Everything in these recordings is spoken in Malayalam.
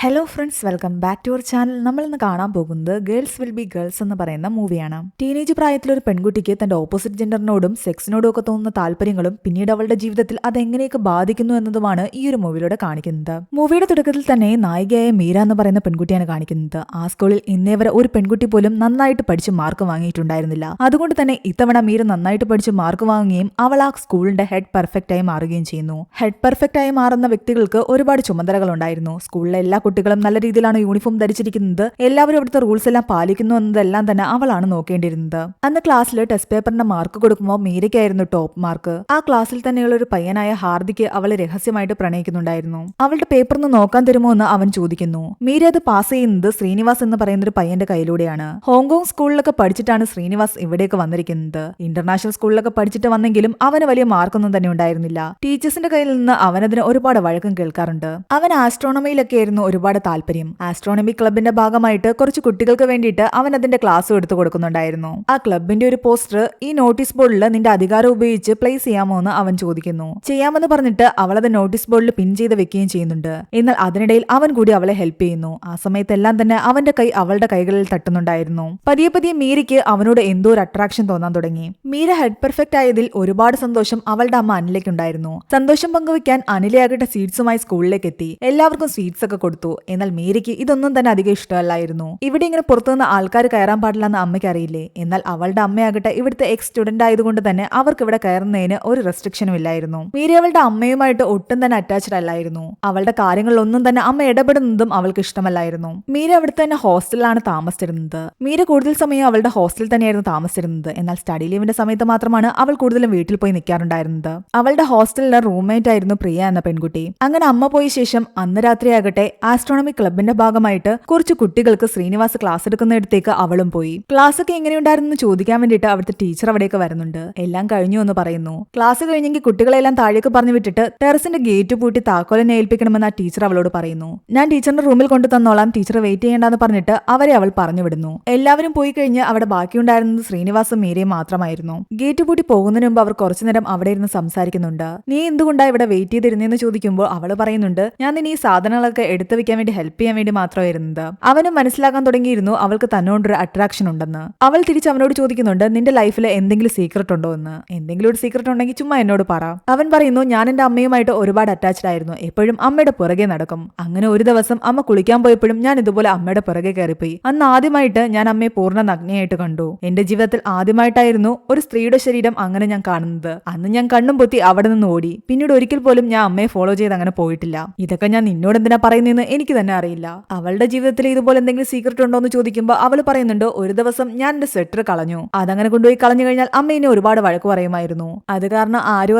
Hello friends, welcome back to our channel. നമ്മൾ ഇന്ന് കാണാൻ പോകുന്നത് ഗേൾസ് വിൽ ബി ഗേൾസ് എന്ന് പറയുന്ന മൂവിയാണ്. ടീനേജ് പ്രായത്തിലൊരു പെൺകുട്ടിക്ക് തന്റെ ഓപ്പോസിറ്റ് ജെൻഡറിനോടും സെക്സിനോടും ഒക്കെ തോന്നുന്ന താല്പര്യങ്ങളും പിന്നീട് അവളുടെ ജീവിതത്തിൽ അതെങ്ങനെയൊക്കെ ബാധിക്കുന്നു എന്നതുമാണ് ഈ ഒരു മൂവിയിലൂടെ കാണിക്കുന്നത്. മൂവിയുടെ തുടക്കത്തിൽ തന്നെ നായികയായ മീര എന്ന് പറയുന്ന പെൺകുട്ടിയാണ് കാണിക്കുന്നത്. ആ സ്കൂളിൽ ഇന്നേ വരെ ഒരു പെൺകുട്ടി പോലും നന്നായിട്ട് പഠിച്ച് മാർക്ക് വാങ്ങിയിട്ടുണ്ടായിരുന്നില്ല. അതുകൊണ്ട് തന്നെ ഇത്തവണ മീര നന്നായിട്ട് പഠിച്ച് മാർക്ക് വാങ്ങുകയും അവൾ ആ സ്കൂളിന്റെ ഹെഡ് പെർഫെക്റ്റ് ആയി മാറുകയും ചെയ്യുന്നു. ഹെഡ് പെർഫെക്റ്റ് ആയി മാറുന്ന വ്യക്തികൾക്ക് ഒരുപാട് ചുമതലകൾ ഉണ്ടായിരുന്നു. സ്കൂളിലെ എല്ലാ കുട്ടികളും നല്ല രീതിയിലാണ് യൂണിഫോം ധരിച്ചിരിക്കുന്നത്, എല്ലാവരും അവിടുത്തെ റൂൾസ് എല്ലാം പാലിക്കുന്നു എന്നതെല്ലാം തന്നെ അവളാണ് നോക്കേണ്ടിയിരുന്നത്. അന്ന് ക്ലാസ്സിൽ ടെസ്റ്റ് പേപ്പറിന്റെ മാർക്ക് കൊടുക്കുമ്പോൾ മീരയ്ക്കായിരുന്നു ടോപ്പ് മാർക്ക്. ആ ക്ലാസ്സിൽ തന്നെയുള്ള ഒരു പയ്യനായ ഹാർദിക്ക് അവളെ രഹസ്യമായിട്ട് പ്രണയിക്കുന്നുണ്ടായിരുന്നു. അവളുടെ പേപ്പർ ഒന്ന് നോക്കാൻ തരുമോ എന്ന് അവൻ ചോദിക്കുന്നു. മീര അത് പാസ് ചെയ്യുന്നത് ശ്രീനിവാസ് എന്ന് പറയുന്ന ഒരു പയ്യന്റെ കയ്യിലൂടെയാണ്. ഹോങ്കോങ് സ്കൂളിലൊക്കെ പഠിച്ചിട്ടാണ് ശ്രീനിവാസ് ഇവിടേക്ക് വന്നിരിക്കുന്നത്. ഇന്റർനാഷണൽ സ്കൂളിലൊക്കെ പഠിച്ചിട്ട് വന്നെങ്കിലും അവന് വലിയ മാർക്കൊന്നും തന്നെ ഉണ്ടായിരുന്നില്ല. ടീച്ചേഴ്സിന്റെ കയ്യിൽ നിന്ന് അവനതിന് ഒരുപാട് വഴക്കം കേൾക്കാറുണ്ട്. അവൻ ആസ്ട്രോണമിയിലൊക്കെ ആയിരുന്നു ഒരുപാട് താല്പര്യം. ആസ്ട്രോണമി ക്ലബിന്റെ ഭാഗമായിട്ട് കുറച്ച് കുട്ടികൾക്ക് വേണ്ടിയിട്ട് അവൻ അതിന്റെ ക്ലാസ് എടുത്തു കൊടുക്കുന്നുണ്ടായിരുന്നു. ആ ക്ലബിന്റെ ഒരു പോസ്റ്റർ ഈ നോട്ടീസ് ബോർഡിൽ നിന്റെ അധികാരം ഉപയോഗിച്ച് പ്ലേസ് ചെയ്യാമോ എന്ന് അവൻ ചോദിക്കുന്നു. ചെയ്യാമെന്ന് പറഞ്ഞിട്ട് അവൾ അത് നോട്ടീസ് ബോർഡിൽ പിൻ ചെയ്ത് വെക്കുകയും ചെയ്യുന്നുണ്ട്. എന്നാൽ അതിനിടയിൽ അവൻ കൂടി അവളെ ഹെൽപ്പ് ചെയ്യുന്നു. ആ സമയത്തെല്ലാം തന്നെ അവന്റെ കൈ അവളുടെ കൈകളിൽ തട്ടുന്നുണ്ടായിരുന്നു. പതിയെ പതിയെ മീരയ്ക്ക് അവനോട് എന്തോ ഒരു അട്രാക്ഷൻ തോന്നാൻ തുടങ്ങി. മീര ഹെഡ് പെർഫെക്റ്റ് ആയതിൽ ഒരുപാട് സന്തോഷം അവളുടെ അമ്മ അനിലേക്കുണ്ടായിരുന്നു. സന്തോഷം പങ്കുവയ്ക്കാൻ അനിലയാകട്ടെ സ്വീറ്റ്സുമായി സ്കൂളിലേക്ക് എത്തി. എല്ലാവർക്കും സ്വീറ്റ്സ് ഒക്കെ കൊടുത്തു. എന്നാൽ മീരയ്ക്ക് ഇതൊന്നും തന്നെ അധികം ഇഷ്ടമല്ലായിരുന്നു. ഇവിടെ ഇങ്ങനെ പുറത്തുനിന്ന് ആൾക്കാർ കയറാൻ പാടില്ലെന്ന് അമ്മയ്ക്ക് അറിയില്ലേ. എന്നാൽ അവളുടെ അമ്മയാകട്ടെ ഇവിടുത്തെ എക്സ് സ്റ്റുഡന്റ് ആയതുകൊണ്ട് തന്നെ അവർക്ക് ഇവിടെ കയറുന്നതിന് ഒരു റെസ്ട്രിക്ഷനും ഇല്ലായിരുന്നു. മീര അവളുടെ അമ്മയുമായിട്ട് ഒട്ടും തന്നെ അറ്റാച്ച്ഡ് അല്ലായിരുന്നു. അവളുടെ കാര്യങ്ങളിലൊന്നും തന്നെ അമ്മ ഇടപെടുന്നതും അവൾക്ക് ഇഷ്ടമല്ലായിരുന്നു. മീര അവിടെ തന്നെ ഹോസ്റ്റലിലാണ് താമസിച്ചിരുന്നത്. മീര കൂടുതൽ സമയം അവളുടെ ഹോസ്റ്റലിൽ തന്നെയായിരുന്നു താമസിച്ചിരുന്നത്. എന്നാൽ സ്റ്റഡി ലീവിന്റെ സമയത്ത് മാത്രമാണ് അവൾ കൂടുതലും വീട്ടിൽ പോയി നിൽക്കാറുണ്ടായിരുന്നത്. അവളുടെ ഹോസ്റ്റലിലെ റൂംമേറ്റ് ആയിരുന്നു പ്രിയ എന്ന പെൺകുട്ടി. അങ്ങനെ അമ്മ പോയ ശേഷം അന്ന് രാത്രിയാകട്ടെ ആസ്ട്രോണമി ക്ലബിന്റെ ഭാഗമായിട്ട് കുറച്ച് കുട്ടികൾക്ക് ശ്രീനിവാസ് ക്ലാസ് എടുക്കുന്നിടത്തേക്ക് അവളും പോയി. ക്ലാസ് ഒക്കെ എങ്ങനെയുണ്ടായിരുന്നു ചോദിക്കാൻ വേണ്ടിയിട്ട് അവിടുത്തെ ടീച്ചർ അവിടേക്ക് വരുന്നുണ്ട്. എല്ലാം കഴിഞ്ഞു എന്ന് പറയുന്നു. ക്ലാസ് കഴിഞ്ഞെങ്കിൽ കുട്ടികളെല്ലാം താഴേക്ക് പറഞ്ഞു വിട്ടിട്ട് ടെറസിന്റെ ഗേറ്റ് പൂട്ടി താക്കോലിനെ ഏൽപ്പിക്കണമെന്ന് ആ ടീച്ചർ അവളോട് പറയുന്നു. ഞാൻ ടീച്ചറിന്റെ റൂമിൽ കൊണ്ടു തന്നോളാം, ടീച്ചർ വെയിറ്റ് ചെയ്യേണ്ടെന്ന് പറഞ്ഞിട്ട് അവരെ അവൾ പറഞ്ഞു വിടുന്നു. എല്ലാവരും പോയി കഴിഞ്ഞ് അവിടെ ബാക്കിയുണ്ടായിരുന്നത് ശ്രീനിവാസും മീരയും മാത്രമായിരുന്നു. ഗേറ്റ് പൂട്ടി പോകുന്നതിന് മുമ്പ് അവർ കുറച്ചുനേരം അവിടെ ഇരുന്ന് സംസാരിക്കുന്നുണ്ട്. നീ എന്തുകൊണ്ടാ ഇവിടെ വെയിറ്റ് ചെയ്തിരുന്നെന്ന് ചോദിക്കുമ്പോൾ അവൾ പറയുന്നുണ്ട്, ഞാൻ നിന്നെ ഈ സാധനങ്ങളൊക്കെ എടുത്തു വെക്കാൻ വേണ്ടി ഹെൽപ്പ് ചെയ്യാൻ വേണ്ടി മാത്രമായിരുന്നത്. അവനും മനസ്സിലാക്കാൻ തുടങ്ങിയിരുന്നു അവൾക്ക് തന്നോടൊരു അട്രാക്ഷൻ ഉണ്ടെന്ന്. അവൾ തിരിച്ച് അവനോട് ചോദിക്കുന്നുണ്ട്, നിന്റെ ലൈഫിൽ എന്തെങ്കിലും സീക്രട്ട് ഉണ്ടോ എന്ന്. എന്തെങ്കിലും ഒരു സീക്രട്ട് ഉണ്ടെങ്കിൽ ചുമ്മാ എന്നോട് പറ. അവൻ പറയുന്നു, ഞാൻ എന്റെ അമ്മയുമായിട്ട് ഒരുപാട് അറ്റാച്ച്ഡ് ആയിരുന്നു, എപ്പോഴും അമ്മയുടെ പുറകെ നടക്കും. അങ്ങനെ ഒരു ദിവസം അമ്മ കുളിക്കാൻ പോയപ്പോഴും ഞാൻ ഇതുപോലെ അമ്മയുടെ പുറകെ കയറിപ്പോയി. അന്ന് ആദ്യമായിട്ട് ഞാൻ അമ്മയെ പൂർണ്ണ നഗ്നയായിട്ട് കണ്ടു. എന്റെ ജീവിതത്തിൽ ആദ്യമായിട്ടായിരുന്നു ഒരു സ്ത്രീയുടെ ശരീരം അങ്ങനെ ഞാൻ കാണുന്നത്. അന്ന് ഞാൻ കണ്ണും പൊത്തി അവിടെ നിന്ന് ഓടി. പിന്നീട് ഒരിക്കൽ പോലും ഞാൻ അമ്മയെ ഫോളോ ചെയ്ത് അങ്ങനെ പോയിട്ടില്ല. ഇതൊക്കെ ഞാൻ നിന്നോട് എന്തിനാ പറയുന്നതെന്ന് എനിക്ക് തന്നെ അറിയില്ല. അവളുടെ ജീവിതത്തിൽ ഇതുപോലെ എന്തെങ്കിലും സീക്രട്ട് ഉണ്ടോ എന്ന് ചോദിക്കുമ്പോൾ അവൾ പറയുന്നുണ്ട്, ഒരു ദിവസം ഞാൻ എന്റെ സ്വെറ്റർ കളഞ്ഞു. അതങ്ങനെ കൊണ്ടുപോയി കളഞ്ഞു കഴിഞ്ഞാൽ അമ്മ എന്നെ ഒരുപാട് വഴക്ക് പറയുമായിരുന്നു. അത് കാരണം ആരും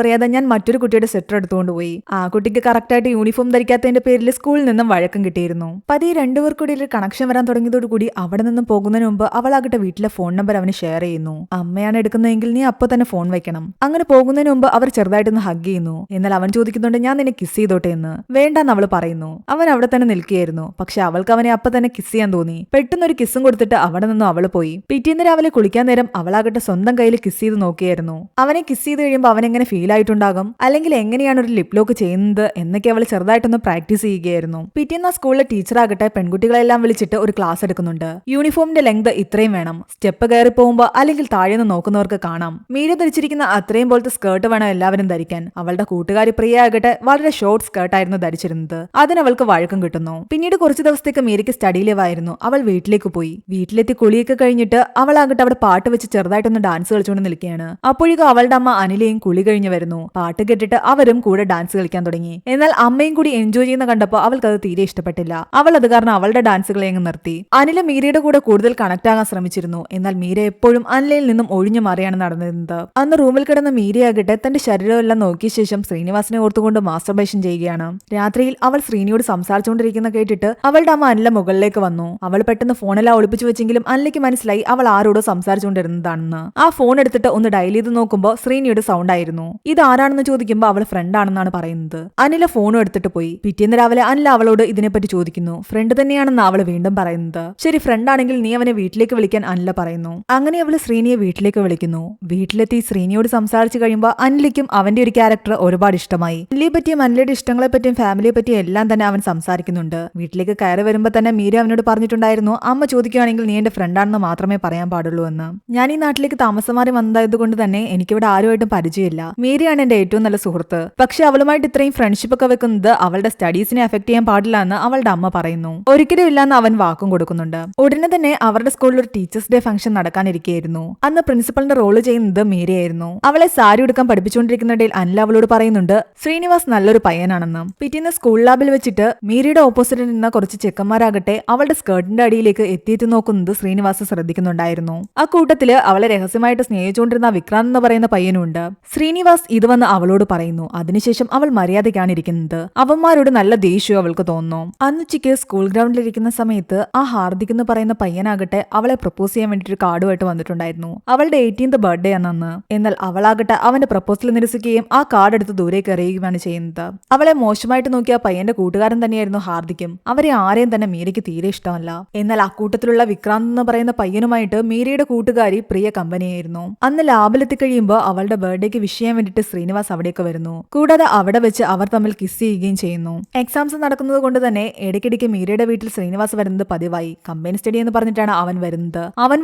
അറിയാതെ ഞാൻ മറ്റൊരു കുട്ടിയുടെ സ്വെറ്റർ എടുത്തുകൊണ്ട് പോയി. ആ കുട്ടിക്ക് കറക്റ്റായിട്ട് യൂണിഫോം ധരിക്കാത്തതിന്റെ പേരിൽ സ്കൂളിൽ നിന്നും വഴക്കം കിട്ടിയിരുന്നു. പതിയെ രണ്ടുപേർക്കിടയിൽ കണക്ഷൻ വരാൻ തുടങ്ങിയതോടുകൂടി അവിടെ നിന്നും പോകുന്നതിന് മുമ്പ് അവളാകട്ടെ വീട്ടിലെ ഫോൺ നമ്പർ അവന് ഷെയർ ചെയ്യുന്നു. അമ്മയാണ് എടുക്കുന്നതെങ്കിൽ നീ അപ്പൊ തന്നെ ഫോൺ വെക്കണം. അങ്ങനെ പോകുന്നതിന് മുമ്പ് അവർ ചെറുതായിട്ടൊന്ന് ഹഗ് ചെയ്യുന്നു. എന്നാൽ അവൻ ചോദിക്കുന്നുണ്ട്, ഞാൻ നിന്നെ കിസ് ചെയ്തോട്ടെ എന്ന്. വേണ്ടെന്ന് അവൾ പറയുന്നു. അവൻ അവിടെ തന്നെ നിൽക്കുകയായിരുന്നു. പക്ഷെ അവൾക്ക് അവനെ അപ്പൊ തന്നെ കിസ് ചെയ്യാൻ തോന്നി. പെട്ടെന്നൊരു കിസ്സും കൊടുത്തിട്ട് അവിടെ നിന്നും അവൾ പോയി. പിറ്റേന്ന് രാവിലെ കുളിക്കാൻ നേരം അവളാകട്ടെ സ്വന്തം കയ്യിൽ കിസ് ചെയ്ത് നോക്കിയായിരുന്നു. അവനെ കിസ് ചെയ്ത് കഴിയുമ്പോൾ അവൻ എങ്ങനെ ഫീൽ ആയിട്ടുണ്ടാകും, അല്ലെങ്കിൽ എങ്ങനെയാണ് ഒരു ലിപ് ലോക്ക് ചെയ്യുന്നത് എന്നൊക്കെ അവൾ ചെറുതായിട്ടൊന്ന് പ്രാക്ടീസ് ചെയ്യുകയായിരുന്നു. പിറ്റേന്ന് ആ സ്കൂളിലെ ടീച്ചറാകട്ടെ പെൺകുട്ടികളെല്ലാം വിളിച്ചിട്ട് ഒരു ക്ലാസ് എടുക്കുന്നുണ്ട്. യൂണിഫോമിന്റെ ലെങ്ത് ഇത്രയും വേണം, സ്റ്റെപ്പ് കയറി പോകുമ്പോൾ അല്ലെങ്കിൽ താഴെന്ന് നോക്കുന്നവർക്ക് കാണാം. മീര ധരിച്ചിരിക്കുന്ന അത്രയും പോലത്തെ സ്കേർട്ട് വേണം എല്ലാവരും ധരിക്കാൻ. അവളുടെ കൂട്ടുകാരി പ്രിയ ആകട്ടെ വളരെ ഷോർട്ട് സ്കേർട്ടായിരുന്നു ധരിച്ചിരുന്നത്. അതിനവൾക്ക് വഴക്കം കിട്ടുന്നു. പിന്നീട് കുറച്ച് ദിവസത്തേക്ക് മീരയ്ക്ക് സ്റ്റഡി ലീവ് ആയിരുന്നു. അവൾ വീട്ടിലേക്ക് പോയി. വീട്ടിലെത്തി കുളിയൊക്കെ കഴിഞ്ഞിട്ട് അവളാകട്ടെ അവിടെ പാട്ട് വെച്ച് ചെറുതായിട്ടൊന്ന് ഡാൻസ് കളിച്ചുകൊണ്ട് നിൽക്കുകയാണ്. അപ്പോഴേക്കും അവളുടെ അമ്മ അനിലയും കുളി കഴിഞ്ഞ് വരുന്നു. പാട്ട് കേട്ടിട്ട് അവരും കൂടെ ഡാൻസ് കളിക്കാൻ തുടങ്ങി. എന്നാൽ അമ്മയും കൂടി എൻജോയ് ചെയ്യുന്ന കണ്ടപ്പോൾ അവൾക്ക് അത് തീരെ ഇഷ്ടപ്പെട്ടില്ല. അവൾ അത് കാരണം അവളുടെ ഡാൻസുകളെ അങ്ങ് നിർത്തി. അനില മീരയുടെ കൂടെ കൂടുതൽ കണക്ട് ആകാൻ ശ്രമിച്ചിരുന്നു. എന്നാൽ മീര എപ്പോഴും അനിലയിൽ നിന്നും ഒഴിഞ്ഞു മാറിയാണ് നടന്നിരുന്നത്. അന്ന് റൂമിൽ കിടന്ന മീരയാകട്ടെ തന്റെ ശരീരമെല്ലാം നോക്കിയ ശേഷം ശ്രീനിവാസിനെ ഓർത്തുകൊണ്ട് മാസ്റ്റർബേഷൻ ചെയ്യുകയാണ്. രാത്രിയിൽ അവൾ ശ്രീനിയോട് സംസാരിച്ചുകൊണ്ടിരിക്കുന്ന കേട്ടിട്ട് അവളുടെ അമ്മ അനില മുകളിലേക്ക് വന്നു. അവൾ പെട്ടെന്ന് ഫോണെല്ലാം ഒളിപ്പിച്ചു വെച്ചെങ്കിലും അനിലയ്ക്ക് മനസ്സിലായി അവൾ ആരോടോ സംസാരിച്ചുകൊണ്ടിരുന്നതാണെന്ന്. ആ ഫോൺ എടുത്തിട്ട് ഒന്ന് ഡയൽ ചെയ്ത് നോക്കുമ്പോൾ ശ്രീനിയുടെ സൗണ്ട് ആയിരുന്നു. ഇത് ആരാണെന്ന് ചോദിക്കുമ്പോൾ അവൾ ഫ്രണ്ട് ആണെന്നാണ് പറയുന്നത്. അനില ഫോണും എടുത്തിട്ട് പോയി. പിറ്റേന്ന് രാവിലെ അനില അവളോട് ഇതിനെപ്പറ്റി ചോദിക്കുന്നു. ഫ്രണ്ട് തന്നെയാണെന്ന് അവൾ വീണ്ടും പറയുന്നത്. ശരി, ഫ്രണ്ട് ആണെങ്കിൽ നീ അവനെ വീട്ടിലേക്ക് വിളിക്കാൻ അനില പറയുന്നു. അങ്ങനെ അവൾ ശ്രീനിയെ വീട്ടിലേക്ക് വിളിക്കുന്നു. വീട്ടിലെത്തി ശ്രീനിയോട് സംസാരിച്ചു കഴിയുമ്പോൾ അനിലയ്ക്കും അവന്റെ ഒരു ക്യാരക്ടർ ഒരുപാട് ഇഷ്ടമായി. അനിലയെ പറ്റിയും അനിലയുടെ ഇഷ്ടങ്ങളെ പറ്റിയും ഫാമിലിയെ പറ്റിയും എല്ലാം തന്നെ അവൻ സംസാരിക്കുന്നു. സംസാരിക്കുന്നുണ്ട്. വീട്ടിലേക്ക് കയറി വരുമ്പോ തന്നെ മീര അവനോട് പറഞ്ഞിട്ടുണ്ടായിരുന്നു, അമ്മ ചോദിക്കുകയാണെങ്കിൽ നീ എന്റെ ഫ്രണ്ടാണെന്ന് മാത്രമേ പറയാൻ പാടുള്ളൂ എന്ന്. ഞാൻ ഈ നാട്ടിലേക്ക് താമസം മാറി വന്നതായതുകൊണ്ട് തന്നെ എനിക്കിവിടെ ആരുമായിട്ടും പരിചയമില്ല. മീരയാണ് എന്റെ ഏറ്റവും നല്ല സുഹൃത്ത്. പക്ഷെ അവളുമായിട്ട് ഇത്രയും ഫ്രണ്ട്ഷിപ്പ് ഒക്കെ വെക്കുന്നത് അവളുടെ സ്റ്റഡീസിനെ എഫക്ട് ചെയ്യാൻ പാടില്ല എന്ന് അവളുടെ അമ്മ പറയുന്നു. ഒരിക്കലും ഇല്ലാന്ന് അവൻ വാക്കും കൊടുക്കുന്നുണ്ട്. ഉടനെ തന്നെ അവരുടെ സ്കൂളിൽ ഒരു ടീച്ചേഴ്സ് ഡേ ഫംഗ്ഷൻ നടക്കാനിരിക്കുകയായിരുന്നു. അന്ന് പ്രിൻസിപ്പളിന്റെ റോള് ചെയ്യുന്നത് മീരയായിരുന്നു. അവളെ സാരി ഉടുക്കാൻ പഠിപ്പിച്ചുകൊണ്ടിരിക്കുന്നിടയിൽ അനിൽ അവളോട് പറയുന്നുണ്ട് ശ്രീനിവാസ് നല്ലൊരു പയ്യനാണെന്ന്. പിറ്റേന്ന് സ്കൂൾ ലാബിൽ വെച്ചിട്ട് മീരയുടെ ഓപ്പോസിറ്റിൽ നിന്ന കുറച്ച് ചെക്കന്മാരാകട്ടെ അവളുടെ സ്കേർട്ടിന്റെ അടിയിലേക്ക് എത്തിയിട്ട് നോക്കുന്നത് ശ്രീനിവാസ് ശ്രദ്ധിക്കുന്നുണ്ടായിരുന്നു. ആ കൂട്ടത്തില് അവളെ രഹസ്യമായിട്ട് സ്നേഹിച്ചുകൊണ്ടിരുന്ന വിക്രാന്ത് എന്ന് പറയുന്ന പയ്യനുണ്ട്. ശ്രീനിവാസ് ഇത് വന്ന് അവളോട് പറയുന്നു. അതിനുശേഷം അവൾ മര്യാദയ്ക്കാണ് ഇരിക്കുന്നത്. അവന്മാരോട് നല്ല ദേഷ്യം അവൾക്ക് തോന്നുന്നു. അന്നുച്ചയ്ക്ക് സ്കൂൾ ഗ്രൗണ്ടിലിരിക്കുന്ന സമയത്ത് ആ ഹാർദിക് എന്ന് പറയുന്ന പയ്യനാകട്ടെ അവളെ പ്രപ്പോസ് ചെയ്യാൻ വേണ്ടിയിട്ട് കാർഡുമായിട്ട് വന്നിട്ടുണ്ടായിരുന്നു. അവളുടെ 18th ബർത്ത്ഡേ ആണെന്ന്. എന്നാൽ അവളാകട്ടെ അവന്റെ പ്രപ്പോസൽ നിരസിക്കുകയും ആ കാർഡ് എടുത്ത് ദൂരേക്ക് എറിയുകയാണ് ചെയ്യുന്നത്. അവളെ മോശമായിട്ട് നോക്കിയ പയ്യന്റെ കൂട്ടുകാരൻ തന്നെയായിരുന്നു ഹാർദിക്കും. അവരെ ആരെയും തന്നെ മീരയ്ക്ക് തീരെ ഇഷ്ടമല്ല. എന്നാൽ ആ കൂട്ടത്തിലുള്ള വിക്രാന്ത് എന്ന് പറയുന്ന പയ്യനുമായിട്ട് മീരയുടെ കൂട്ടുകാരി പ്രിയ കമ്പനിയായിരുന്നു. അന്ന് ലാബിലെത്തി കഴിയുമ്പോൾ അവളുടെ ബർത്ത്ഡേക്ക് വിഷ് ചെയ്യാൻ വേണ്ടിയിട്ട് ശ്രീനിവാസ് അവിടേക്ക് വരുന്നു. കൂടാതെ അവിടെ വെച്ച് അവർ തമ്മിൽ കിസ് ചെയ്യുകയും ചെയ്യുന്നു. എക്സാംസ് നടക്കുന്നത് കൊണ്ട് തന്നെ ഇടയ്ക്കിടയ്ക്ക് മീരയുടെ വീട്ടിൽ ശ്രീനിവാസ് വരുന്നത് പതിവായി. കമ്പനി സ്റ്റഡി എന്ന് പറഞ്ഞിട്ടാണ് അവൻ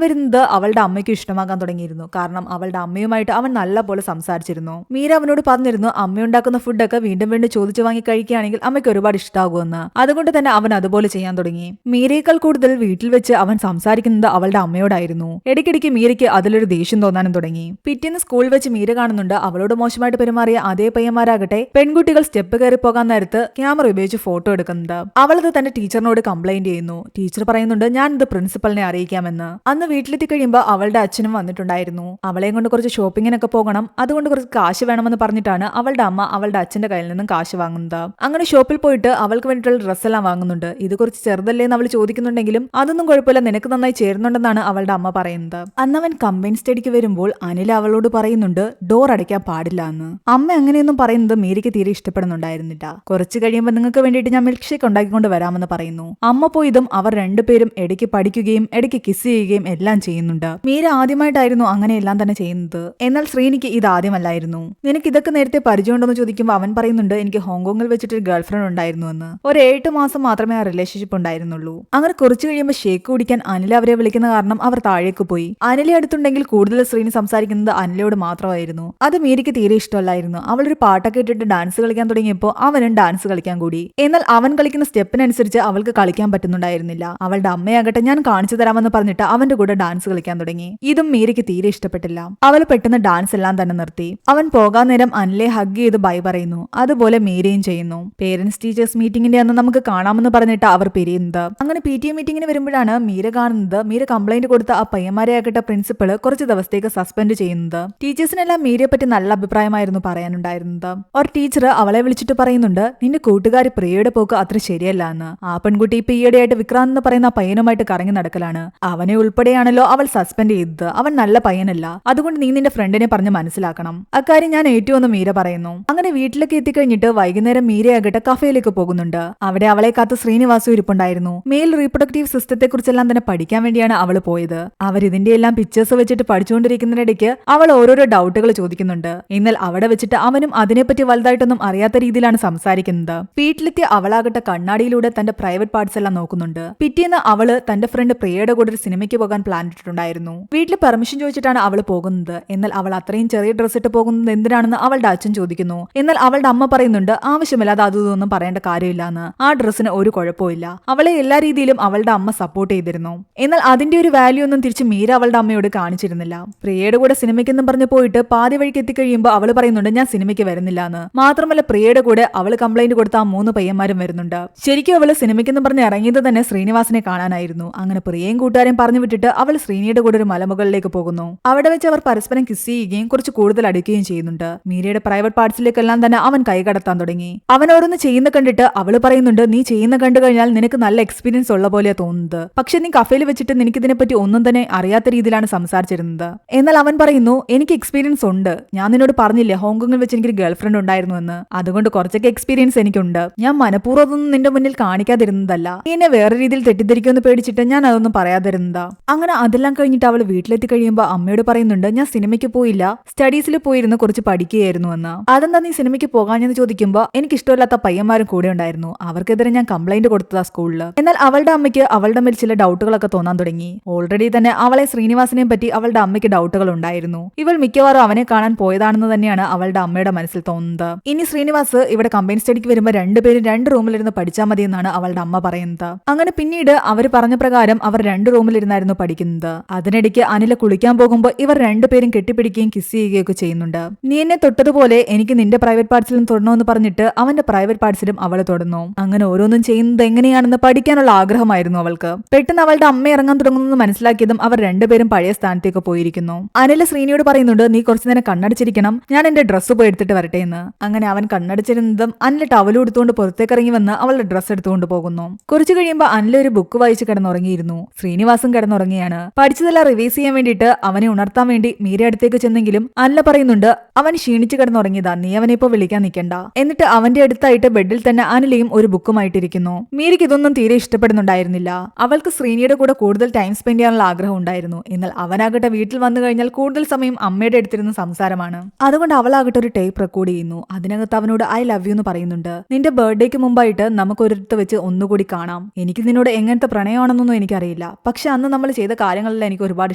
വരുന്നത് അവളുടെ അമ്മയ്ക്ക് ഇഷ്ടമാകാൻ തുടങ്ങിയിരുന്നു. കാരണം അവളുടെ അമ്മയുമായിട്ട് അവൻ നല്ല പോലെ സംസാരിച്ചിരുന്നു. മീര അവനോട് പറഞ്ഞിരുന്നു അമ്മയുണ്ടാക്കുന്ന ഫുഡൊക്കെ വീണ്ടും വീണ്ടും ചോദിച്ചു വാങ്ങി കഴിക്കുകയാണെങ്കിൽ അമ്മയ്ക്ക് ഒരുപാട് ഇഷ്ടമാകുമെന്ന്. അതുകൊണ്ട് തന്നെ അവൻ അതുപോലെ ചെയ്യാൻ തുടങ്ങി. മീരയേക്കാൾ കൂടുതൽ വീട്ടിൽ വെച്ച് അവൻ സംസാരിക്കുന്നത് അവളുടെ അമ്മയോടായിരുന്നു. ഇടയ്ക്കിടയ്ക്ക് മീരയ്ക്ക് അതിലൊരു ദേഷ്യം തോന്നാനും തുടങ്ങി. പിറ്റേന്ന് സ്കൂളിൽ വെച്ച് മീര കാണുന്നുണ്ട് അവളോട് മോശമായിട്ട് പെരുമാറിയ അതേ പയ്യന്മാരാകട്ടെ പെൺകുട്ടികൾ സ്റ്റെപ്പ് കയറി പോകാൻ നേരത്ത് ക്യാമറ ഉപയോഗിച്ച് ഫോട്ടോ എടുക്കുന്നത്. അവളത് തന്റെ ടീച്ചറിനോട് കംപ്ലൈന്റ് ചെയ്യുന്നു. ടീച്ചർ പറയുന്നുണ്ട് ഞാൻ ഇത് പ്രിൻസിപ്പലിനെ അറിയിക്കാമെന്ന്. അന്ന് വീട്ടിലെത്തി കഴിയുമ്പോൾ അവളുടെ അച്ഛനും വന്നിട്ടുണ്ടായിരുന്നു. അവളെയും കൊണ്ട് കുറച്ച് ഷോപ്പിങ്ങിനൊക്കെ പോകണം, അതുകൊണ്ട് കുറച്ച് കാശ് വേണമെന്ന് പറഞ്ഞിട്ടാണ് അവളുടെ അമ്മ അവളുടെ അച്ഛന്റെ കയ്യിൽ നിന്നും കാശ് വാങ്ങുന്നത്. അങ്ങനെ ഷോപ്പിൽ പോയിട്ട് അവൾക്ക് വേണ്ടിയിട്ടുള്ള ഡ്രസ്സെല്ലാം വാങ്ങുന്നുണ്ട്. ഇത് കുറച്ച് ചെറുതല്ലേ എന്ന് അവൾ ചോദിക്കുന്നുണ്ടെങ്കിലും അതൊന്നും കുഴപ്പമില്ല, നിനക്ക് നന്നായി ചേരുന്നുണ്ടെന്നാണ് അവളുടെ അമ്മ പറയുന്നത്. അന്നവൻ കമ്പൈൻ സ്റ്റഡിക്ക് വരുമ്പോൾ അനിൽ അവളോട് പറയുന്നുണ്ട് ഡോർ അടയ്ക്കാൻ പാടില്ല എന്ന്. അമ്മ അങ്ങനെയൊന്നും പറയുന്നത് മീരയ്ക്ക് തീരെ ഇഷ്ടപ്പെടുന്നുണ്ടായിരുന്നില്ല. കുറച്ച് കഴിയുമ്പോൾ നിങ്ങൾക്ക് വേണ്ടിയിട്ട് ഞാൻ മിൽക്ക് ഷേക്ക് ഉണ്ടാക്കിക്കൊണ്ട് വരാമെന്ന് പറയുന്നു. അമ്മ പോയതും അവർ രണ്ടുപേരും ഇടയ്ക്ക് പഠിക്കുകയും ഇടയ്ക്ക് കിസ് ചെയ്യുകയും എല്ലാം ചെയ്യുന്നുണ്ട്. മീര ആദ്യമായിട്ടായിരുന്നു അങ്ങനെയെല്ലാം തന്നെ ചെയ്യുന്നത്. എന്നാൽ ശ്രീനിക്ക് ഇത് ആദ്യമല്ലായിരുന്നു. നിനക്ക് ഇതൊക്കെ നേരത്തെ പരിചയമുണ്ടോന്ന് ചോദിക്കുമ്പോൾ അവൻ പറയുന്നുണ്ട് എനിക്ക് ഹോങ്കോങ്ങിൽ വെച്ചിട്ടൊരു ഗേൾ ഫ്രണ്ട് ഉണ്ടായിരുന്നു എന്ന്. ഒരു 8 മാസം മാത്രമേ ആ റിലേഷൻഷിപ്പ് ഉണ്ടായിരുന്നുള്ളൂ. അങ്ങനെ കുറച്ചു കഴിയുമ്പോൾ ഷേക്ക് കുടിക്കാൻ അനില അവരെ വിളിക്കുന്ന കാരണം അവർ താഴേക്ക് പോയി. അനിലെ അടുത്തുണ്ടെങ്കിൽ കൂടുതൽ ശ്രീനി സംസാരിക്കുന്നത് അനിലയോട് മാത്രമായിരുന്നു. അത് മീരയ്ക്ക് തീരെ ഇഷ്ടമല്ലായിരുന്നു. അവളൊരു പാട്ടൊക്കെ ഇട്ടിട്ട് ഡാൻസ് കളിക്കാൻ തുടങ്ങിയപ്പോൾ അവനും ഡാൻസ് കളിക്കാൻ കൂടി. എന്നാൽ അവൻ കളിക്കുന്ന സ്റ്റെപ്പിനനുസരിച്ച് അവൾക്ക് കളിക്കാൻ പറ്റുന്നുണ്ടായിരുന്നില്ല. അവളുടെ അമ്മയാകട്ടെ ഞാൻ കാണിച്ചു തരാമെന്ന് പറഞ്ഞിട്ട് അവന്റെ കൂടെ ഡാൻസ് കളിക്കാൻ തുടങ്ങി. ഇതും മീരയ്ക്ക് തീരെ ഇഷ്ടപ്പെട്ടില്ല. അവൾ പെട്ടെന്ന് ഡാൻസ് എല്ലാം തന്നെ നിർത്തി. അവൻ പോകാൻ നേരം അനിലെ ഹഗ് ചെയ്ത് ബൈ പറയുന്നു. അതുപോലെ മീരയും ചെയ്യുന്നു. പേരന്റ്സ് ടീച്ചേഴ്സ് മീറ്റിംഗിന്റെ അന്ന് നമുക്ക് കാണാമെന്ന് പറഞ്ഞിട്ട് അവർ പിരിയുന്നത്. അങ്ങനെ PTA മീറ്റിംഗിന് വരുമ്പോഴാണ് മീര കാണുന്നത് മീര കംപ്ലൈന്റ് കൊടുത്ത ആ പയ്യന്മാരെ ആകട്ടെ പ്രിൻസിപ്പൾ കുറച്ച് ദിവസത്തേക്ക് സസ്പെൻഡ് ചെയ്യുന്നത്. ടീച്ചേഴ്സിനെല്ലാം മീരയെ പറ്റി നല്ല അഭിപ്രായമായിരുന്നു പറയാനുണ്ടായിരുന്നത്. ഒരു ടീച്ചർ അവളെ വിളിച്ചിട്ട് പറയുന്നുണ്ട് നിന്റെ കൂട്ടുകാരി പ്രിയയുടെ പോക്ക് അത്ര ശരിയല്ല എന്ന്. ആ പെൺകുട്ടി ഇപ്പൊ ഈയിടെയായിട്ട് വിക്രാന്ത് എന്ന് പറയുന്ന പയ്യനുമായിട്ട് കറങ്ങി നടക്കലാണ്. അവനെ ഉൾപ്പെടെയാണല്ലോ അവൾ സസ്പെൻഡ് ചെയ്തത്. അവൻ നല്ല പയ്യനല്ല. അതുകൊണ്ട് നീ നിന്റെ ഫ്രണ്ടിനെ പറഞ്ഞ് മനസ്സിലാക്കണം. അക്കാര്യം ഞാൻ ഏറ്റുവെന്ന് മീര പറയുന്നു. അങ്ങനെ വീട്ടിലേക്ക് എത്തിക്കഴിഞ്ഞിട്ട് വൈകുന്നേരം മീരയാകട്ടെ കഫേയിലേക്ക് പോകുന്നുണ്ട്. അവിടെ അവളെ കാത്ത് ശ്രീനിവാസു ഇരിപ്പുണ്ടായിരുന്നു. മെയിൽ റീപ്രൊഡക്റ്റീവ് സിസ്റ്റത്തെ കുറിച്ചെല്ലാം തന്നെ പഠിക്കാൻ വേണ്ടിയാണ് അവൾ പോയത്. അവർ ഇതിന്റെ എല്ലാം പിക്ചേഴ്സ് വെച്ചിട്ട് പഠിച്ചുകൊണ്ടിരിക്കുന്നതിനിടയ്ക്ക് അവൾ ഓരോരോ ഡൗട്ടുകൾ ചോദിക്കുന്നുണ്ട്. എന്നാൽ അവിടെ വെച്ചിട്ട് അവനും അതിനെപ്പറ്റി വലുതായിട്ടൊന്നും അറിയാത്ത രീതിയിലാണ് സംസാരിക്കുന്നത്. വീട്ടിലെത്തിയ അവളാകട്ടെ കണ്ണാടിയിലൂടെ തന്റെ പ്രൈവറ്റ് പാർട്സ് എല്ലാം നോക്കുന്നുണ്ട്. പിറ്റേന്ന് അവള് തന്റെ ഫ്രണ്ട് പ്രിയയുടെ കൂടെ ഒരു സിനിമയ്ക്ക് പോകാൻ പ്ലാൻ ഇട്ടിട്ടുണ്ടായിരുന്നു. വീട്ടിൽ പെർമിഷൻ ചോദിച്ചിട്ടാണ് അവൾ പോകുന്നത്. എന്നാൽ അവൾ അത്രയും ചെറിയ ഡ്രസ് ഇട്ട് പോകുന്നത് എന്തിനാണെന്ന് അവളുടെ അച്ഛൻ ചോദിക്കുന്നു. എന്നാൽ അവളുടെ അമ്മ പറയുന്നുണ്ട് ആവശ്യമില്ലാതെ അതൊന്നും പറയേണ്ട കാര്യമില്ലാന്ന്. ആ ഡ്രസ്സിന് ഒരു കുഴപ്പമില്ല. അവളെ എല്ലാ രീതിയിലും അവളുടെ അമ്മ സപ്പോർട്ട് ചെയ്തിരുന്നു. എന്നാൽ അതിന്റെ ഒരു വാല്യൂ ഒന്നും തിരിച്ച് മീര അവളുടെ അമ്മയോട് കാണിച്ചിരുന്നില്ല. പ്രിയയുടെ കൂടെ സിനിമയ്ക്കെന്നും പറഞ്ഞു പോയിട്ട് പാതി വഴിക്ക് എത്തിക്കഴിയുമ്പോൾ അവൾ പറയുന്നുണ്ട് ഞാൻ സിനിമയ്ക്ക് വരുന്നില്ല എന്ന്. മാത്രമല്ല പ്രിയയുടെ കൂടെ അവൾ കംപ്ലൈന്റ് കൊടുത്ത ആ 3 പയ്യന്മാരും വരുന്നുണ്ട്. ശരിക്കും അവള് സിനിമയ്ക്കെന്നും പറഞ്ഞ് ഇറങ്ങിയത് തന്നെ ശ്രീനിവാസിനെ കാണാനായിരുന്നു. അങ്ങനെ പ്രിയയും കൂട്ടുകാരെയും പറഞ്ഞു വിട്ടിട്ട് അവൾ ശ്രീനിയുടെ കൂടെ ഒരു മലമുകളിലേക്ക് പോകുന്നു. അവിടെ വെച്ച് അവർ പരസ്പരം കിസ് ചെയ്യുകയും കുറച്ച് കൂടുതൽ അടുക്കുകയും ചെയ്യുന്നുണ്ട്. മീരയുടെ പ്രൈവറ്റ് പാർട്സിലേക്കെല്ലാം തന്നെ അവൻ കൈ കടത്താൻ തുടങ്ങി. അവൻ ഓരോന്ന് ചെയ്യുന്ന കണ്ടിട്ട് അവള് പറയുന്നുണ്ട് നീ ചെയ്യുന്ന കണ്ടു കഴിഞ്ഞാൽ നിനക്ക് നല്ല എക്സ്പീരിയൻസ് ഉള്ള പോലെയാ തോന്നുന്നത്. പക്ഷെ നീ കഫേയിൽ വെച്ചിട്ട് നിനക്കിതിനെപ്പറ്റി ഒന്നും തന്നെ അറിയാത്ത രീതിയിലാണ് സംസാരിച്ചിരുന്നത്. എന്നാൽ അവൻ പറയുന്നു എനിക്ക് എക്സ്പീരിയൻസ് ഉണ്ട്. ഞാൻ നിന്നോട് പറഞ്ഞില്ലേ ഹോങ്കോങ്ങിൽ വെച്ച് എനിക്കൊരു ഗേൾ ഫ്രണ്ട് ഉണ്ടായിരുന്നു എന്ന്. അതുകൊണ്ട് കുറച്ചൊക്കെ എക്സ്പീരിയൻസ് എനിക്കുണ്ട്. ഞാൻ മനഃപൂർവ്വം നിന്റെ മുന്നിൽ കാണിക്കാതിരുന്നതല്ല. നീ എന്നെ വേറെ രീതിയിൽ തെറ്റിദ്ധരിക്കുമെന്ന് പേടിച്ചിട്ട് ഞാൻ അതൊന്നും പറയാതിരുന്നതാ. അങ്ങനെ അതെല്ലാം കഴിഞ്ഞിട്ട് അവൾ വീട്ടിലെത്തി കഴിയുമ്പോൾ അമ്മയോട് പറയുന്നുണ്ട് ഞാൻ സിനിമയ്ക്ക് പോയില്ല, സ്റ്റഡീസിൽ പോയിരുന്ന് കുറച്ച് പഠിക്കുകയായിരുന്നു എന്ന്. അതെന്താ നീ സിനിമയ്ക്ക് പോകാഞ്ഞെന്ന് ചോദിക്കുമ്പോൾ എനിക്ക് ഇഷ്ടമില്ലാത്ത പയ്യന്മാരും കൂടെ ഉണ്ടായിരുന്നു. ആ അവർക്കെതിരെ ഞാൻ കംപ്ലൈന്റ് കൊടുത്തതാ സ്കൂളിൽ. എന്നാൽ അവളുടെ അമ്മയ്ക്ക് അവളുടെ മേൽ ചില ഡൗട്ടുകളൊക്കെ തോന്നാൻ തുടങ്ങി. ഓൾറെഡി തന്നെ അവളെ ശ്രീനിവാസനെയും പറ്റി അവളുടെ അമ്മയ്ക്ക് ഡൗട്ടുകൾ ഉണ്ടായിരുന്നു. ഇവൾ മിക്കവാറും അവനെ കാണാൻ പോയതാണെന്ന് തന്നെയാണ് അവളുടെ അമ്മയുടെ മനസ്സിൽ തോന്നുന്നത്. ഇനി ശ്രീനിവാസ് ഇവിടെ കമ്പൈൻ സ്റ്റഡിക്ക് വരുമ്പോൾ രണ്ടുപേരും 2 റൂമിലിരുന്ന് പഠിച്ചാൽ മതി എന്നാണ് അവളുടെ അമ്മ പറയുന്നത്. അങ്ങനെ പിന്നീട് അവർ പറഞ്ഞ പ്രകാരം അവർ 2 റൂമിലിരുന്നായിരുന്നു പഠിക്കുന്നത്. അതിനിടയ്ക്ക് അനില കുളിക്കാൻ പോകുമ്പോൾ ഇവർ രണ്ടുപേരും കെട്ടിപ്പിടിക്കുകയും കിസ് ചെയ്യുകയൊക്കെ ചെയ്യുന്നുണ്ട്. നീ എന്നെ തൊട്ടതുപോലെ എനിക്ക് നിന്റെ പ്രൈവറ്റ് പാർട്സിലും തൊടണമെന്ന് പറഞ്ഞിട്ട് അവന്റെ പ്രൈവറ്റ് പാർട്സിലും അവൾ തൊടുന്നു. അങ്ങനെ ഓരോന്നും ചെയ്യുന്നത് എങ്ങനെയാണെന്ന് പഠിക്കാനുള്ള ആഗ്രഹമായിരുന്നു അവൾക്ക്. പെട്ടെന്ന് അവളുടെ അമ്മ ഇറങ്ങാൻ തുടങ്ങുന്നത് മനസ്സിലാക്കിയതും അവർ രണ്ടുപേരും പഴയ സ്ഥാനത്തേക്ക് പോയിരിക്കുന്നു. അനില ശ്രീനിയോട് പറയുന്നുണ്ട്, നീ കുറച്ചു നേരം കണ്ണടച്ചിരിക്കണം, ഞാൻ എന്റെ ഡ്രസ്സ് പോയി എടുത്തിട്ട് വരട്ടെ എന്ന്. അങ്ങനെ അവൻ കണ്ണടച്ചിരുന്നതും അനില ടവലും എടുത്തുകൊണ്ട് പുറത്തേക്ക് ഇറങ്ങി വന്ന് അവളുടെ ഡ്രസ്സ് എടുത്തുകൊണ്ട് പോകുന്നു. കുറച്ചു കഴിയുമ്പോൾ അനില ഒരു ബുക്ക് വായിച്ച് കിടന്നുറങ്ങിയിരുന്നു. ശ്രീനിവാസും കിടന്നുറങ്ങിയാണ്. പഠിച്ചതെല്ലാം റിവൈസ് ചെയ്യാൻ വേണ്ടിയിട്ട് അവനെ ഉണർത്താൻ വേണ്ടി മീര അടുത്തേക്ക് ചെന്നെങ്കിലും അനില പറയുന്നുണ്ട്, അവൻ ക്ഷീണിച്ച് കിടന്നുറങ്ങിയതാ, നീ അവനെ ഇപ്പോൾ വിളിക്കാൻ നിൽക്കണ്ട. എന്നിട്ട് അവന്റെ അടുത്തായിട്ട് ബെഡിൽ തന്നെ അനിലയും ഒരു ബുക്കുമായിട്ടിരിക്കുന്നു. മീരയ്ക്ക് ഇതൊന്നും തീരെ ഇഷ്ടപ്പെടുന്നുണ്ടായിരുന്നില്ല. അവൾക്ക് ശ്രീനിയുടെ കൂടെ കൂടുതൽ ടൈം സ്പെൻഡ് ചെയ്യാനുള്ള ആഗ്രഹം ഉണ്ടായിരുന്നു. എന്നാൽ അവനാകട്ടെ വീട്ടിൽ വന്നു കഴിഞ്ഞാൽ കൂടുതൽ സമയം അമ്മയുടെ അടുത്തിരുന്ന സംസാരമാണ്. അതുകൊണ്ട് അവളാകട്ടെ ഒരു ടേപ്പ് റെക്കോർഡ് ചെയ്യുന്നു. അതിനകത്ത് അവനോട് ഐ ലവ് യു എന്ന് പറയുന്നുണ്ട്. നിന്റെ ബർത്ത്ഡേക്ക് മുമ്പായിട്ട് നമുക്ക് ഒരിടത്ത് വെച്ച് ഒന്നുകൂടി കാണാം. എനിക്ക് നിന്നോട് എങ്ങനത്തെ പ്രണയമാണെന്നൊന്നും എനിക്കറിയില്ല, പക്ഷെ അന്ന് നമ്മൾ ചെയ്ത കാര്യങ്ങളെല്ലാം എനിക്ക് ഒരുപാട്